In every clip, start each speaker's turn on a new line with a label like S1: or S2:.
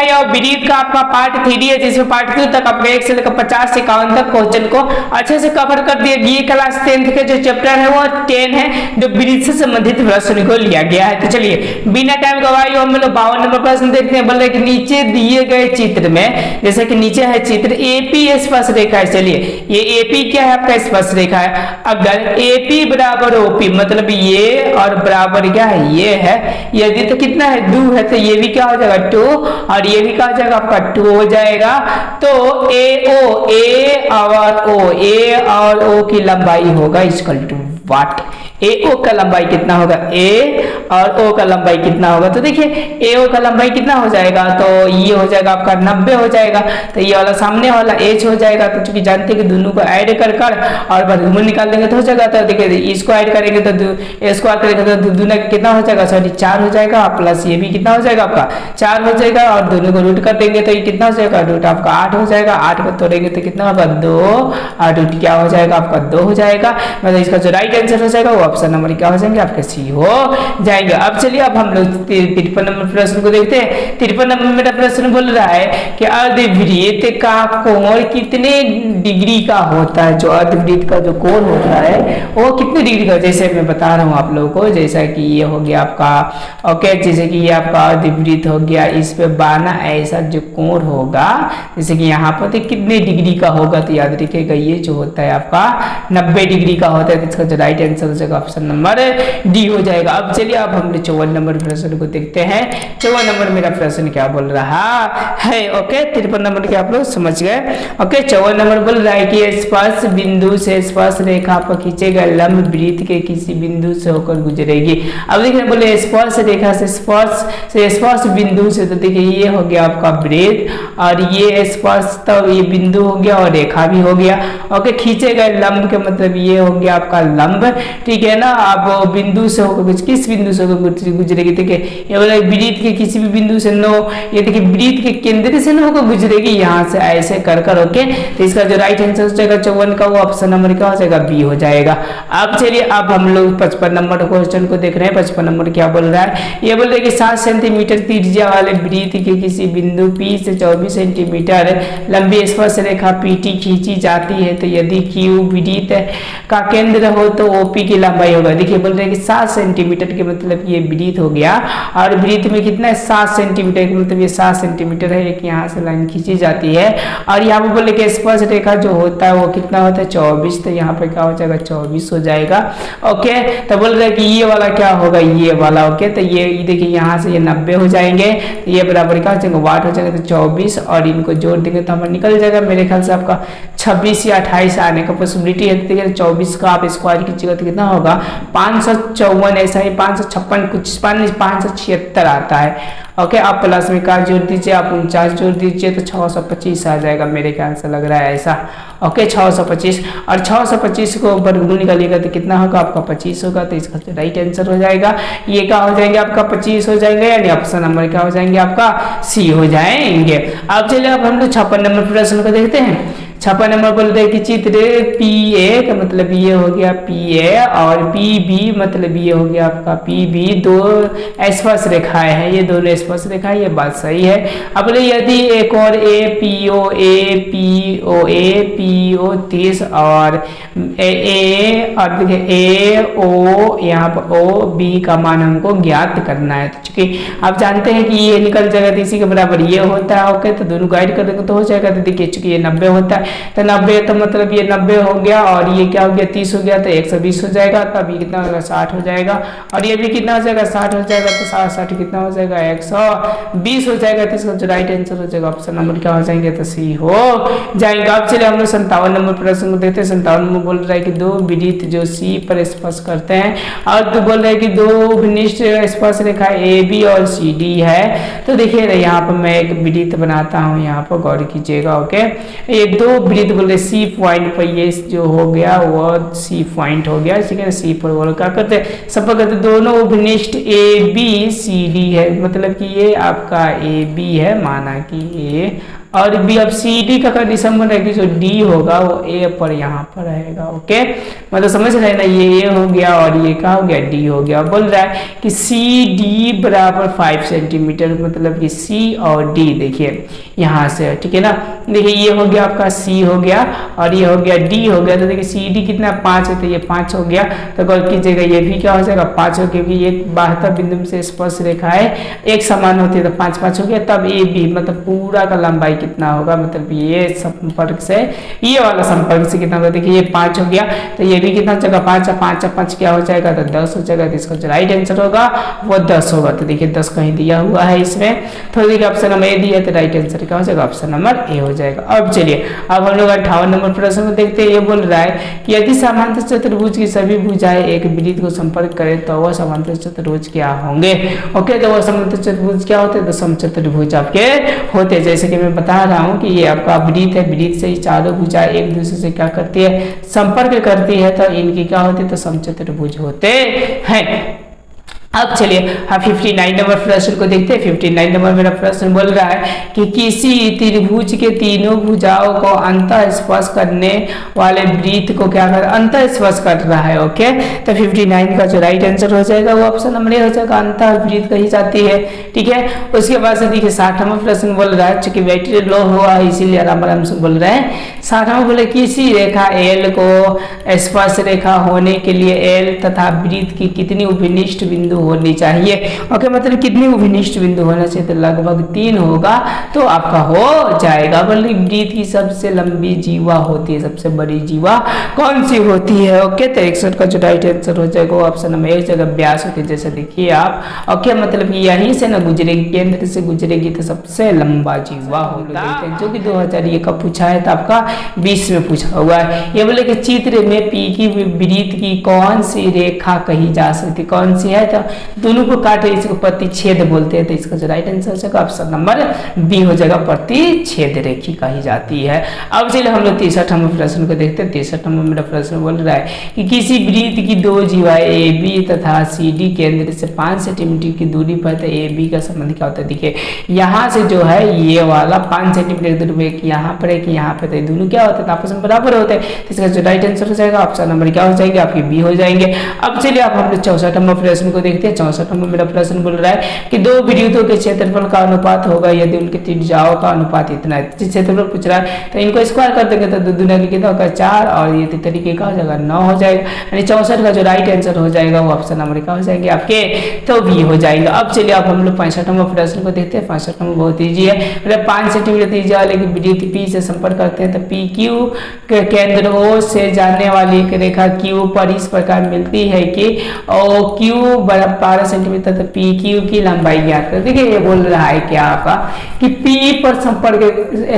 S1: है और वृत्त का आपका पार्ट 3 है, जिसमें पार्ट 2 तक आपका 1 से लेकर 50 से 51 तक क्वेश्चन को अच्छे से कवर कर दिया। ये क्लास 10th के जो चैप्टर है वो 10 है, जो वृत्त से संबंधित प्रश्न को लिया गया है। तो चलिए बिना टाइम गवाए हम लोग 52 नंबर प्रश्न देखते हैं। बोल रहे कि नीचे दिए गए चित्र में, जैसे कि नीचे है चित्र एपी स्पर्श रेखा है। चलिए ये एपी क्या है आपका स्पर्श रेखा है। अगर एपी बराबर ओपी मतलब ये और बराबर क्या है ये है, यदि तो कितना है 2 है, तो ये भी क्या हो जाएगा 2 और ये भी क्या हो जाएगा आपका 2 हो जाएगा। तो ए और ओ की लंबाई होगा इक्वल टू वाट। ए ओ का लंबाई कितना होगा, ए और ओ का लंबाई कितना होगा। तो देखिए ए ओ का लंबाई कितना हो जाएगा, तो ये हो जाएगा आपका 90 हो जाएगा। तो ये वाला सामने वाला एच हो जाएगा। तो चूंकि जानते हैं कि दोनों को ऐड कर और वर्गमूल निकाल देंगे तो हो जाएगा। तो देखिए इसको ऐड करेंगे तो इसको ऐड करेंगे तो दोनों कितना हो जाएगा, सॉरी 4 हो जाएगा, प्लस ये भी कितना हो जाएगा आपका 4 हो जाएगा, और दोनों को रूट कर देंगे तो ये कितना हो जाएगा, रूट आपका 8 हो जाएगा। 8 को तोड़ेंगे तो कितना होगा 2 और रूट क्या हो जाएगा आपका 2 हो जाएगा। मतलब इसका जो राइट आंसर हो जाएगा वो ऑप्शन नंबर क्या हो जाएंगे आपके सी हो जाएंगे। अब चलिए अब हम लोग 53 नंबर प्रश्न को देखते हैं। 53 नंबर मेरा प्रश्न बोल रहा है कि अर्धवृत्त का कोण कितने डिग्री का होता है। जो अर्धवृत्त का जो कोण होता है वो कितने डिग्री का, जैसे मैं बता रहा हूँ आप लोगों को, जैसा कि ये हो गया आपका ओके, जैसे कि ये आपका अर्धवृत्त हो गया, इस पे बाना ऐसा जो कोण होगा, जैसे कि यहाँ पर कितने डिग्री का होगा, तो याद रखिएगा ये जो होता है आपका 90 डिग्री का होता है। तो इसका जो राइट आंसर हो जाएगा ऑप्शन नंबर डी हो जाएगा। अब चलिए अब हम 54 नंबर प्रश्न को देखते हैं। 54 नंबर मेरा प्रश्न क्या बोल रहा है। ओके 53 नंबर के आप लोग समझ गए। ओके 54 नंबर बोल रहा है कि स्पर्श बिंदु से स्पर्श रेखा पर खींचे गए लंब वृत्त के किसी बिंदु से होकर गुजरेगी। अब देखिए बोले स्पर्श रेखा से स्पर्श बिंदु से, तो देखिए ये हो गया आपका वृत्त और ये स्पर्श तो ये बिंदु हो गया और रेखा भी हो गया। ओके खींचे गए लंब के मतलब ये हो गया आपका लंब, ठीक है ना। अब बिंदु से होकर किस बिंदु से होकर गुजरेगी, देखिए ये बोला वृत्त के किसी भी बिंदु से नो, ये देखिए वृत्त के केंद्र से ना होकर गुजरेगी, यहाँ से ऐसे कर ओके। तो इसका जो राइट आंसर हो जाएगा 54 का वो ऑप्शन नंबर क्या हो जाएगा बी हो जाएगा। अब चलिए अब हम लोग 55 नंबर क्वेश्चन को देख रहे हैं। 55 नंबर क्या बोल रहा है, ये बोल रहा है कि 7 सेंटीमीटर त्रिज्या वाले वृत्त के किसी बिंदु P से 24 सेंटीमीटर लंबी स्पर्श रेखा PT खींची जाती है। तो यदि Q वृत्त का केंद्र हो तो OP की लंबाई होगा। देखिए बोल रहे हैं कि 7 सेंटीमीटर के मतलब ये वृत्त हो गया और वृत्त में कितना है 7 सेंटीमीटर के मतलब ये 7 सेंटीमीटर है, एक यहाँ से लाइन खींची जाती है। और यहाँ पे बोले कि स्पर्श रेखा जो होता है वो कितना होता है 24, तो यहाँ पे क्या हो जाएगा 24 हो जाएगा। ओके तो बोल रहे हैं कि ये वाला क्या होगा, ये वाला ओके। तो ये देखिए यहाँ से ये 90 हो जाएंगे, तो ये बराबर क्या हो जाएगा वाट हो जाएगा। तो 24 और इनको जोड़ देंगे तो हमारा निकल जाएगा मेरे ख्याल से आपका 26 या 28 आने का पॉसिबिलिटी है। देखिए 24 का आप स्क्वायर कीजिएगा तो कितना होगा 554, ऐसा ही 556 कुछ 576 आता है। ओके आप प्लस में का जोड़ दीजिए, आप 49 जोड़ दीजिए तो 625 आ जाएगा मेरे ख्याल से, लग रहा है ऐसा। ओके 625 और 625 को वर्गमूल निकालिएगा तो कितना होगा आपका 25 होगा। तो इसका राइट आंसर हो जाएगा ये क्या हो जाएंगे आपका 25 हो जाएंगे, यानी ऑप्शन नंबर क्या हो जाएंगे आपका सी हो जाएंगे। अब चलिए अब हम लोग 56 नंबर प्रश्न को देखते हैं। 56 नंबर बोल रहे कि चित्र PA का मतलब ये हो गया PA और PB मतलब ये हो गया आपका PB, दो स्पर्श रेखाएं हैं, ये दोनों स्पर्श रेखाएं, ये बात सही है। अब यदि एक और APO 30 और A और देखिए AO यहाँ पर OB का मान हमको ज्ञात करना है। तो चूंकि आप जानते हैं कि ये निकल जाएगा तो इसी के बराबर ये होता है। ओके तो दोनों गाइड कर देंगे तो हो जाएगा। तो देखिए चूंकि ये 90 होता है तो 90 तो मतलब ये 90 हो गया और ये क्या हो गया 30 हो गया तो 120 हो जाएगा। तब ये कितना होगा 60 हो जाएगा और ये भी कितना हो जाएगा 60 हो जाएगा। तो 60 कितना हो जाएगा 120 हो जाएगा। तो इसका जो राइट आंसर हो जाएगा ऑप्शन नंबर क्या हो जाएंगे तो सी हो जाएंगे। अब चलिए हम लोग 57 नंबर प्रश्न को देखते हैं। 57 नंबर बोल रहा है कि दो वृत्त जो सी पर स्पर्श करते हैं और तो बोल रहा है कि दो घनिष्ठ स्पर्श रेखा AB और CD है। तो देखिए यहाँ पर मैं एक वृत्त बनाता हूँ, यहाँ पर गौर कीजिएगा। ओके ये दो वृत्त बोल रहे C पॉइंट पर ये जो हो गया वो C पॉइंट हो गया, ठीक है। C पर बोल क्या करते हैं सब करते दोनों घनिष्ठ ABCD है, मतलब कि ये आपका AB है, माना कि ये और बी अब सी डी का कंडीशन बन रहा है कि जो डी होगा वो ए पर यहाँ पर रहेगा। ओके, मतलब समझ रहे हैं ना, ये ए हो गया और ये क्या हो गया, डी हो गया। बोल रहा है कि सी डी बराबर 5 सेंटीमीटर, मतलब कि सी और डी देखिए यहाँ से, ठीक है ना। देखिए ये हो गया आपका सी हो गया और ये हो गया डी हो गया। तो देखिए सी डी कितना 5 है, तो ये 5 हो गया। तो गौर कीजिएगा ये भी क्या हो जाएगा 5 हो, क्योंकि ये 72 बिंदु से स्पर्श रेखा है एक समान होती है, तो 5 5 हो गया। तब ए बी मतलब पूरा का लंबाई कितना होगा, मतलब ये संपर्क से ये वाला संपर्क से कितना होगा, देखिए ये 5 हो गया। तो ये भी कितना जगह 5 है, 5 5 क्या हो जाएगा, तो 10 हो जाएगा। तो इसका जो राइट आंसर होगा वो 10 होगा। तो देखिए 10 कहीं दिया हुआ है इसमें, तो देखिए ऑप्शन नंबर ए दिया, तो राइट आंसर क्या हो जाएगा, ऑप्शन नंबर ए हो जाएगा। अब चलिए अब हम लोग 58 नंबर प्रश्न को देखते हैं। ये बोल रहा है कि यदि समांतर चतुर्भुज की सभी भुजाएं एक वृत्त को संपर्क करें तो वह समांतर चतुर्भुज क्या होंगे। ओके, तो वह समांतर चतुर्भुज क्या होते हैं, तो समचतुर्भुज आपके होते हैं। जैसे कि मैं बता रहा हूँ कि ये आपका वृत्त है, वृत्त से ही चारों भुजाएं एक दूसरे से क्या करती है, संपर्क करती है, तो इनकी क्या होती है, तो समचतुर्भुज होते हैं। अब चलिए हम 59 नंबर प्रश्न को देखते हैं। 59 नंबर मेरा प्रश्न बोल रहा है कि किसी त्रिभुज के तीनों भुजाओं को अंतः स्पर्श करने वाले वृत्त को क्या कर अंतः स्पर्श कर रहा है। ओके, तो 59 का जो राइट आंसर हो जाएगा वो ऑप्शन नंबर ए हो जाएगा, अंतः वृत्त कही जाती है। ठीक है, उसके बाद से देखिए 60 नंबर प्रश्न बोल रहा है, चूंकि बैटरी लो हुआ है इसीलिए आराम आराम से बोल रहे हैं। 60 नंबर बोले किसी रेखा एल को स्पर्श रेखा होने के लिए एल तथा वृत्त की कितनी उभयनिष्ठ बिंदु होनी चाहिए। ओके, मतलब कितनी उभयनिष्ठ बिंदु होना चाहिए, तो लगभग 3 होगा तो आपका हो जाएगा। बल्कि वृत्त की सबसे लंबी जीवा होती है, सबसे बड़ी जीवा कौन सी होती है। ओके, तो 61 का जो राइट आंसर हो जाएगा वो ऑप्शन नंबर एक जगह व्यास होती है। जैसे देखिए आप, ओके, मतलब कि यहीं से ना गुजरेगी, केंद्र से गुजरेगी तो सबसे लंबा जीवा होता है, जो कि 2001 का पूछा है, तो आपका 20 में पूछा हुआ है। ये बोले कि चित्र में पी की वृत्त की कौन सी रेखा कही जा सकती, कौन सी है, तो दोनों को काटे इसको प्रतिच्छेद बोलते हैं। तो इसका जो राइट आंसर हो जाएगा ऑप्शन नंबर बी हो जाएगा, प्रतिच्छेद रेखा कही जाती है। अब चलिए हम लोग 63 नंबर प्रश्न को देखते हैं। 63 नंबर मेरा प्रश्न बोल रहा है कि किसी वृत्त की दो जीवाएं ए बी तथा सी डी केंद्र से 5 सेंटीमीटर की दूरी पर, तो ए बी का संबंध क्या होता है। देखिए यहाँ से जो है ये वाला 5 सेंटीमीटर दूरी पे, यहाँ पर एक यहाँ पे, तो दोनों क्या होते हैं, आपस में बराबर होते हैं। तो इसका जो राइट आंसर हो जाएगा ऑप्शन नंबर क्या हो जाएगी, आपकी बी हो जाएंगे। अब चलिए आप हम लोग 64 नंबर प्रश्न को देखते हैं। 64 नंबर मेरा प्रश्न बोल रहा है कि दो वृत्तों के क्षेत्रफल का अनुपात होगा यदि उनके त्रिज्याओं का अनुपात इतना है। क्षेत्रफल पूछ रहा है तो इनको स्क्वायर कर देंगे तो 2 दूना कितना होगा 4 और ये तरीके का हो जाएगा 9 हो जाएगा। यानी 64 का जो राइट आंसर हो जाएगा वो ऑप्शन नंबर क्या हो जाएंगे आपके, तो बी हो जाएंगे। अब चलिए आप हम लोग 65 नंबर प्रश्न को देखते हैं। 65 नंबर बहुत ईजी है, मतलब 5 सेंटीमीटर त्रिज्या वाले की वृत्त पी से संपर्क करते हैं, तो पी क्यू के केंद्र ओ से जाने वाली एक रेखा क्यू पर इस प्रकार मिलती है कि ओ क्यू 12 सेंटीमीटर, तो पी क्यू की लंबाई ज्ञात कर। देखिए ये बोल रहा है क्या आपका कि पी पर संपर्क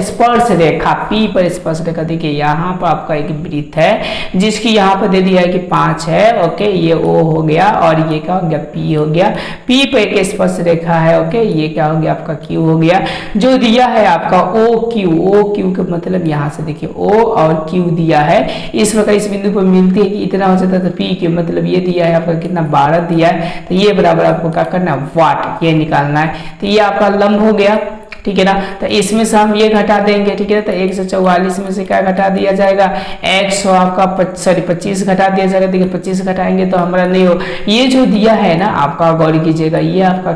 S1: स्पर्श रेखा, पी पर स्पर्श रेखा, देखिए यहाँ पर आपका एक वृत्त है जिसकी यहाँ पर दे दिया है कि 5 है। ओके, ये ओ हो गया और ये क्या हो गया पी हो गया। पी पर एक स्पर्श रेखा है। ओके, ये क्या हो गया आपका क्यू हो गया। जो दिया है आपका ओ क्यू का मतलब यहाँ से देखिए ओ और क्यू दिया है, इस प्रकार इस बिंदु पर मिलती है कि इतना हो जाता है, तो पी क्यू मतलब ये दिया है आपका कितना 12 दिया है, तो ये बराबर आपको क्या करना है वाट, ये निकालना है। तो ये आपका लंब हो गया, ठीक है ना। तो इसमें से हम ये घटा देंगे, ठीक है, तो 144 में से क्या घटा दिया जाएगा 100 आपका 25 घटा दिया जाएगा। देखिए 25 घटाएंगे तो हमारा नहीं हो, ये जो दिया है ना आपका गौर कीजिएगा, ये आपका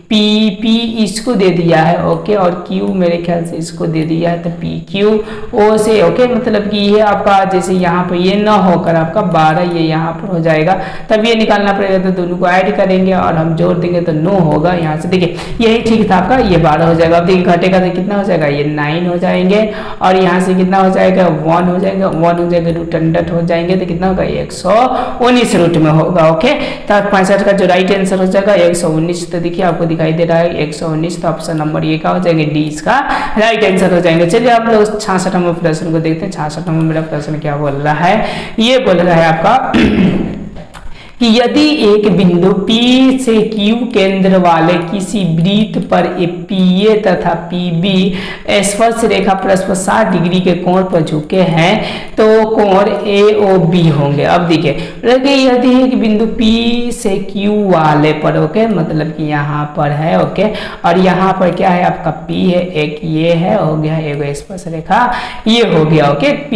S1: पी इसको दे दिया है। ओके, और क्यू मेरे ख्याल से इसको दे दिया है, तो पी क्यू ओ से। ओके, मतलब कि ये आपका जैसे यहाँ पर ये न होकर आपका 12 ये यहाँ पर हो जाएगा, तब ये निकालना पड़ेगा, तो दोनों को ऐड करेंगे और हम जोड़ देंगे तो 9 होगा। यहाँ से देखिए यही ठीक था आपका, ये 12 हो जाएगा। अब देखिए घटेगा तो कितना हो जाएगा, ये 9 हो जाएंगे और यहाँ से कितना हो जाएगा 1 हो जाएगा, 1 हो जाएगा, रूट अंडर हो जाएंगे तो कितना होगा 119 रूट में होगा। ओके, तो 65 का जो राइट आंसर हो जाएगा 119। तो देखिए आपको दिखाई दे रहा है 119, तो ऑप्शन नंबर ये क्या हो जाएंगे डी इसका राइट आंसर हो जाएंगे। चलिए आप लोग 66 नंबर प्रश्न को देखते हैं। 66 नंबर मेरा प्रश्न क्या बोल रहा है, ये बोल रहा है आपका कि यदि एक बिंदु P से Q केंद्र वाले किसी वृत्त पर PA तथा PB स्पर्श रेखा परस्पर 60 डिग्री के कोण पर झुके हैं तो कोण AOB होंगे। अब देखिए यदि एक बिंदु P से Q वाले पर ओके, मतलब कि यहाँ पर है ओके, और यहाँ पर क्या है आपका P है, एक ये है हो गया एक स्पर्श रेखा ये हो गया ओके P,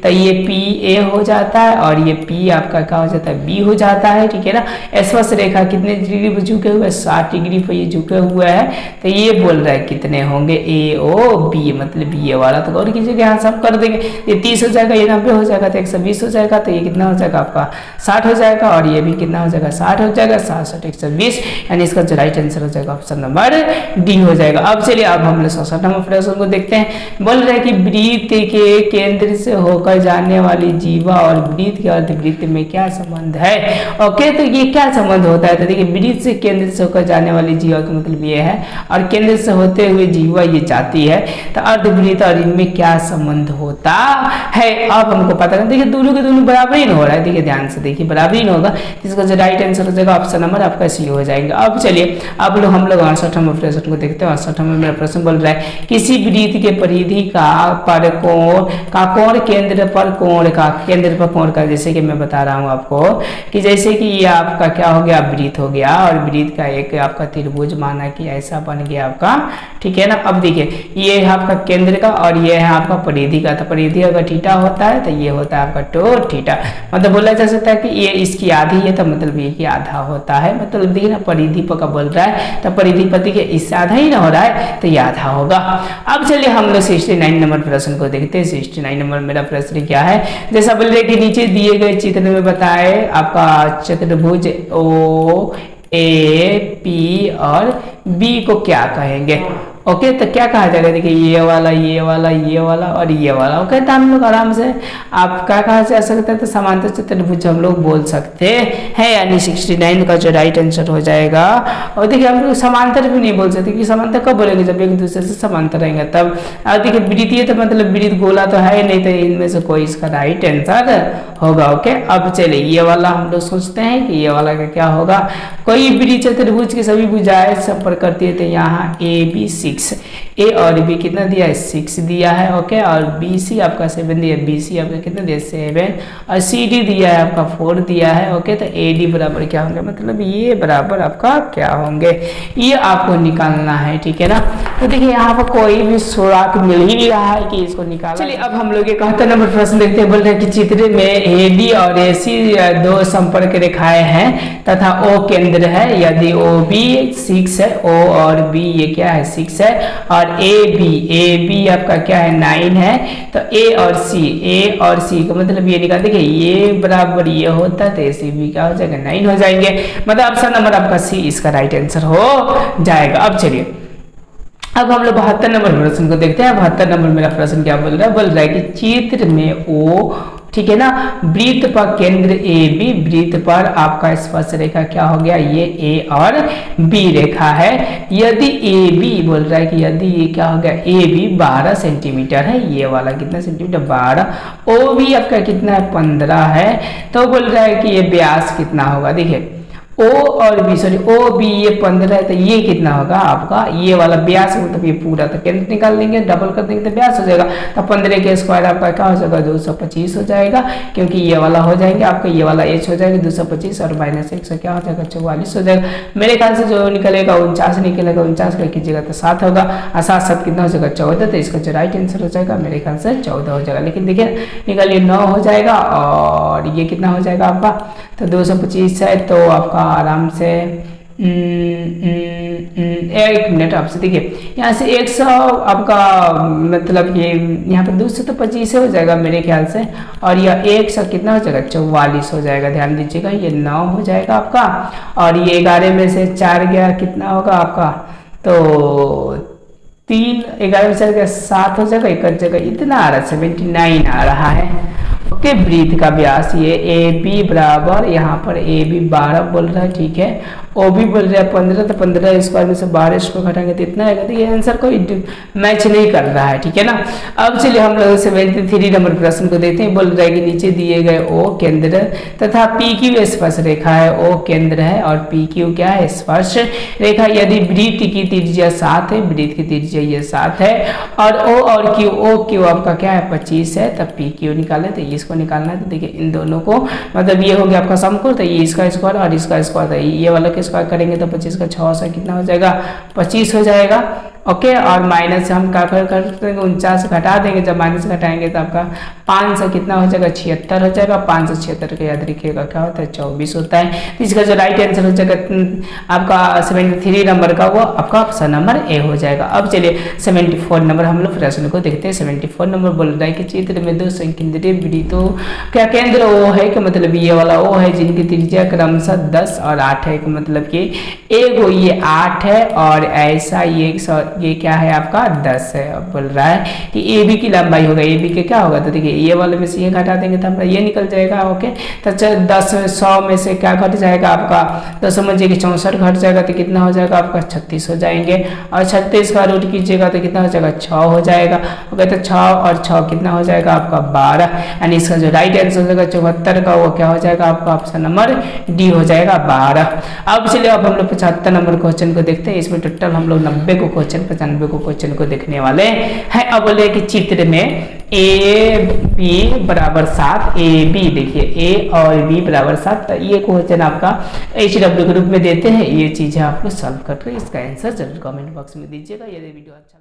S1: तो ये PA हो जाता है और ये P आपका क्या हो जाता है B हो जाता है, ठीक है ना। स्पर्श रेखा कितने डिग्री पर झुके हुए, 60 डिग्री पर ये झुके हुए है, तो ये बोल रहा है कितने होंगे AOB, मतलब ये वाला। तो गौर कीजिएगा यहाँ सब कर देंगे, ये 30 हो जाएगा, ये 90 हो जाएगा, तो 120 हो जाएगा, तो ये कितना हो जाएगा आपका 60 हो जाएगा, और ये भी कितना हो जाएगा 60 हो जाएगा, 60 120, यानी इसका जो राइट आंसर हो जाएगा ऑप्शन नंबर डी हो जाएगा। अब चलिए अब हम लोग 67 नंबर प्रश्न को देखते हैं। बोल रहे हैं कि वृत्त के केंद्र से होकर जाने वाली जीवा और वृत्त के अर्धवृत्त में क्या संबंध है। ओके, तो ये क्या संबंध होता है, तो देखिए वृत्त से केंद्र से होकर जाने वाली जीवा का मतलब ये है, और केंद्र से होते हुए जीवा ये जाती है, तो अर्धवृत्त और इनमें क्या संबंध होता है। अब हमको पता है, देखिए दोनों के दोनों बराबर ही हो रहा है, देखिए ध्यान से देखिए बराबर ही होगा, इसका जो राइट आंसर हो जाएगा ऑप्शन नंबर आपका सी हो जाएगा। अब चलिए अब हम लोग 68 नंबर प्रश्न को देखते हैं। 68 नंबर मेरा प्रश्न बोल रहा है किसी वृत्त के परिधि का पर कोण केंद्र पर कोण का, जैसे कि मैं बता रहा हूँ आपको कि जैसे कि ये आपका क्या हो गया वृत्त हो गया, और वृत्त का एक आपका त्रिभुज माना कि ऐसा बन गया आपका, ठीक है ना। अब देखिए ये है आपका केंद्र का और ये है आपका परिधि का, तो परिधि अगर थीटा होता है तो ये होता है आपका टो थीटा, मतलब बोला जा सकता है कि ये इसकी आधी है, तो मतलब ये कि आधा होता है, मतलब देखिए ना परिधि का बोल रहा है, तो परिधि पर देखिए इससे आधा ही ना हो रहा है, तो ये आधा होगा। अब चलिए हम लोग 69 नंबर प्रश्न को देखते हैं। 69 नंबर मेरा प्रश्न क्या है, जैसा बोल रहे कि नीचे दिए गए चित्र में बताए आपका चतुर्भुज OAP और B को क्या कहेंगे। ओके, तो क्या कहा जाएगा, देखिए ये वाला और ये वाला। ओके, तो हम लोग आराम से आप क्या कहा जा सकता है, तो समांतर चतुर्भुज हम लोग बोल सकते हैं, यानी 69 का जो राइट आंसर हो जाएगा। और देखिए हम लोग समांतर भी नहीं बोल सकते, क्योंकि समांतर कब बोलेंगे जब एक दूसरे से समांतर रहेंगे तब। और देखिए वृत्तीय तो मतलब वृत्त गोला तो है नहीं, तो इनमें से कोई इसका राइट आंसर होगा। ओके, अब चलिए ये वाला हम लोग सोचते हैं कि ये वाला का क्या होगा। कोई वृत्त चतुर्भुज की सभी भुजाएं संपर्क करती है, तो यहाँ AB 6, ए और बी कितना दिया है 6 दिया है। ओके, और BC आपका 7 दिया, BC आपका कितना दिया 7, और CD दिया है आपका 4 दिया है। ओके, तो AD बराबर क्या होंगे, मतलब ये बराबर आपका क्या होंगे, ये आपको निकालना है, ठीक है ना। तो देखिए यहाँ पर कोई भी सुराग मिल ही नहीं रहा है कि इसको निकालना। चलिए अब हम लोग 71 नंबर प्रश्न देखते हैं। बोल रहे हैं कि चित्र में AD और AC दो संपर्क रेखाएं हैं तथा O केंद्र है, यदि OB 6 है, O और B ये क्या है 6 है, और AB आपका क्या है 9 है, तो A और C का मतलब ये निकाल, देखिए ये बराबर ये होता है, तो AC क्या हो जाएगा 9 हो जाएंगे, मतलब ऑप्शन नंबर आपका C इसका राइट आंसर हो जाएगा। अब चलिए अब हम लोग 72 नंबर प्रश्न को देखते हैं। 72 नंबर मेरा प्रश्न क्या बोल रहा है कि चित्र में O, ठीक है ना, वृत्त पर केंद्र AB, वृत्त पर आपका स्पर्श रेखा क्या हो गया, ये A और B रेखा है। यदि AB बोल रहा है कि यदि ये क्या हो गया AB 12 सेंटीमीटर है, ये वाला कितना सेंटीमीटर 12, OB आपका कितना है 15 है, तो बोल रहा है कि ये व्यास कितना होगा। देखिए O और B OB ये 15 है, तो ये कितना होगा आपका ये वाला व्यास, मतलब ये पूरा तो केंद्र निकाल लेंगे, डबल कर देंगे तो व्यास हो जाएगा, तो 15 के स्क्वायर आपका क्या हो जाएगा 225 हो जाएगा, क्योंकि ये वाला हो जाएंगे आपका ये वाला H हो जाएगा 225 और -1 से क्या हो जाएगा 44 हो जाएगा। मेरे ख्याल से जो निकलेगा 49 निकलेगा, 49 का कीजिएगा तो 7 होगा, और 7 कितना हो जाएगा 14, तो इसका जो राइट आंसर हो जाएगा मेरे ख्याल से 14 हो जाएगा। लेकिन देखिए निकलिए 9 हो जाएगा, और ये कितना हो जाएगा आपका, तो 225 है, तो आपका आराम से 1 मिनट आपसे देखिए यहाँ से 100 आपका मतलब ये यहाँ पे 225 हो जाएगा मेरे ख्याल से, और यह 100 कितना हो जाएगा 44 हो जाएगा। ध्यान दीजिएगा ये 9 हो जाएगा आपका, और ये 11 में से 4 गया कितना होगा आपका, तो 3 11 में से 7 हो जाएगा, एक जगह इतना आ रहा है 79 आ रहा है। ओके, वृत्त का व्यास ये AB बराबर यहाँ पर AB 12 बोल रहा है, ठीक है, ओ भी बोल रहा है 15, तो 15 स्क्वायर में से 12 स्क्वायर घटाएंगे तो इतना आएगा। तो ये आंसर कोई मैच नहीं कर रहा है, ठीक है ना। अब चलिए हम लोग 73 नंबर प्रश्न को देखते हैं। बोल रहा है कि नीचे दिए गए ओ केंद्र तथा पी क्यू स्पर्श रेखा है। ओ केंद्र है और पी क्यू क्या है, स्पर्श रेखा। यदि वृत्त की त्रिज्या 7 है, वृत्त की त्रिज्या ये 7 है, और ओ और क्यू, ओ क्यू आपका क्या है 25 है, तब पी क्यू निकाले। तो इसको निकालना है, तो देखिए इन दोनों को, मतलब ये हो गया आपका समकोण, तो ये इसका स्क्वायर और इसका स्क्वायर, तो ये वाला के स्क्वायर करेंगे तो 25 का 6 से कितना हो जाएगा, 25 हो जाएगा। ओके, और माइनस से हम क्या कर देंगे, 49 घटा देंगे। जब माइनस घटाएंगे तो आपका 5 से कितना हो जाएगा, 76 हो जाएगा। 5 से 76 का याद रखिएगा क्या होता है, 24 होता है। तो इसका जो राइट आंसर हो जाएगा आपका 73 नंबर का, वो आपका ऑप्शन नंबर ए हो जाएगा। अब चलिए 74 नंबर हम लोग प्रश्न को देखते हैं। 74 नंबर बोल रहा है कि चित्र में दो संकेंद्रीय वृत्तों क्या केंद्र ओ है, कि मतलब ये वाला ओ है जिनकी त्रिज्या क्रमशः 10 और 8 है, कि मतलब कि एगो ये 8 है और ऐसा ये क्या है आपका 10 है। अब बोल रहा है कि ए बी की लंबाई होगा, ए बी के क्या होगा, तो देखिए ये वाले में से ये घटा देंगे तो हमारा ये निकल जाएगा। ओके, तो 10 100 में से क्या घट जाएगा आपका, 10 में से 64 घट जाएगा तो कितना हो जाएगा आपका 36 हो जाएंगे, और 36 का रूट कीजिएगा तो कितना हो जाएगा 6 हो जाएगा। ओके, तो 6 और 6 कितना हो जाएगा आपका 12, यानी इसका जो राइट आंसर हो जाएगा 74 का, वो क्या हो जाएगा आपका ऑप्शन नंबर डी हो जाएगा 12। अब चलिए अब हम लोग 75 नंबर क्वेश्चन को देखते हैं। इसमें टोटल हम लोग 90 को क्वेश्चन 95 को क्वेश्चन को देखने वाले हैं। अब बोले कि चित्र में ए बी बराबर 7, ए बी देखिए ए और बी बराबर 7, तो ये क्वेश्चन आपका HW के रूप में देते हैं। ये चीजें आपको सॉल्व करके इसका आंसर जरूर कमेंट बॉक्स में दीजिएगा। यदि वीडियो अच्छा